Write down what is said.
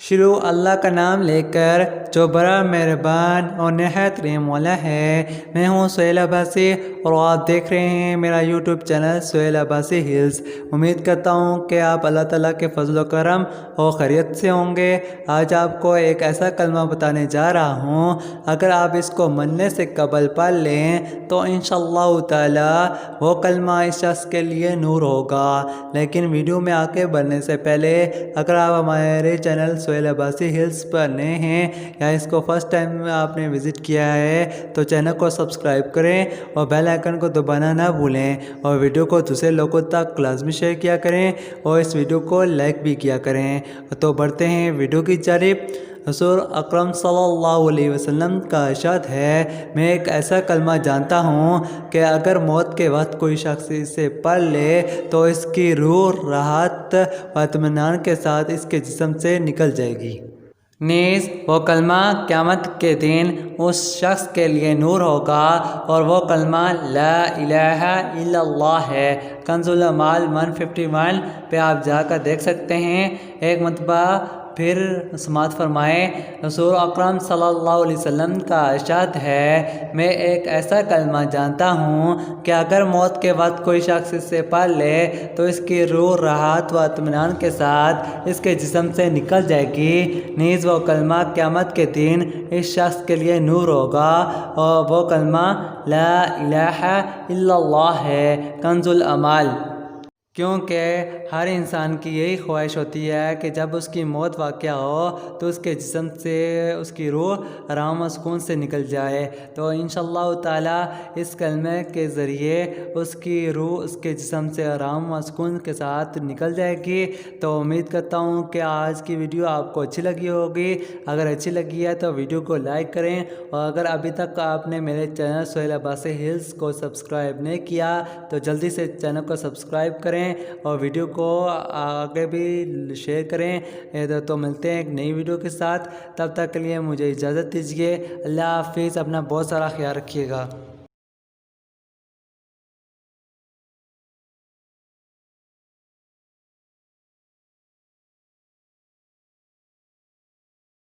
शुरू अल्लाह का नाम लेकर जो बड़ा मेहरबान और नहायत रहम वाला है। मैं हूँ सुहेल अब्बासी और आप देख रहे हैं मेरा YouTube channel Suhel Abbasi hills. उम्मीद करता हूँ कि आप अल्लाह ताला के फजल व करम और खैरियत से होंगे। आज आपको एक ऐसा कलमा बताने जा रहा हूँ, अगर आप इसको मनने से कबल पढ़ लें तो इंशाअल्लाह ताला वो कलमा इस शख्स के लिए नूर होगा। लेकिन वीडियो में आगे बढ़ने से पहले अगर आप हमारे चैनल सुहेल अब्बासी हिल्स पर नए हैं या इसको फर्स्ट टाइम आपने विज़िट किया है तो चैनल को सब्सक्राइब करें और बेल आइकन को दबाना ना भूलें और वीडियो को दूसरे लोगों तक लाजमी शेयर किया करें और इस वीडियो को लाइक भी किया करें। तो बढ़ते हैं वीडियो की जानिब। रसूल अकरम सल्लल्लाहु अलैहि वसल्लम का इरशाद है, मैं एक ऐसा कलमा जानता हूँ कि अगर मौत के वक्त कोई शख्स इसे पढ़ ले तो इसकी रूह राहत व इत्मीनान के साथ इसके जिस्म से निकल जाएगी। नीज़ वो कलमा क़यामत के दिन उस शख्स के लिए नूर होगा और वो कलमा ला इलाहा इल्लल्लाह है। कंजुल अमाल 151 पे आप जाकर देख सकते हैं। एक मरतबा फिर समात फरमाए, रसूल अकरम सल्लल्लाहु अलैहि वसल्लम का इरशाद है, मैं एक ऐसा कलमा जानता हूँ कि अगर मौत के वक्त कोई शख्स इससे पढ़ ले तो इसकी रूह राहत व इत्मीनान के साथ इसके जिस्म से निकल जाएगी। नीज़ वो कलमा क़यामत के दिन इस शख्स के लिए नूर होगा और वो कलमा ला इलाहा इल्लल्लाह है। कंजुल अमाल। क्योंकि हर इंसान की यही ख्वाहिश होती है कि जब उसकी मौत वाक़या हो तो उसके जिस्म से उसकी रूह आराम व सुकून से निकल जाए। तो इंशाअल्लाह ताला इस कलमे के ज़रिए उसकी रूह उसके जिस्म से आराम व सुकून के साथ निकल जाएगी। तो उम्मीद करता हूँ कि आज की वीडियो आपको अच्छी लगी होगी। अगर अच्छी लगी है तो वीडियो को लाइक करें और अगर अभी तक आपने मेरे चैनल सुहेल अब्बासी हिल्स को सब्सक्राइब नहीं किया तो जल्दी से चैनल को सब्सक्राइब करें और वीडियो को आगे भी शेयर करें। तो मिलते हैं एक नई वीडियो के साथ, तब तक के लिए मुझे इजाज़त दीजिए। अल्लाह हाफिज़। अपना बहुत सारा ख्याल रखिएगा।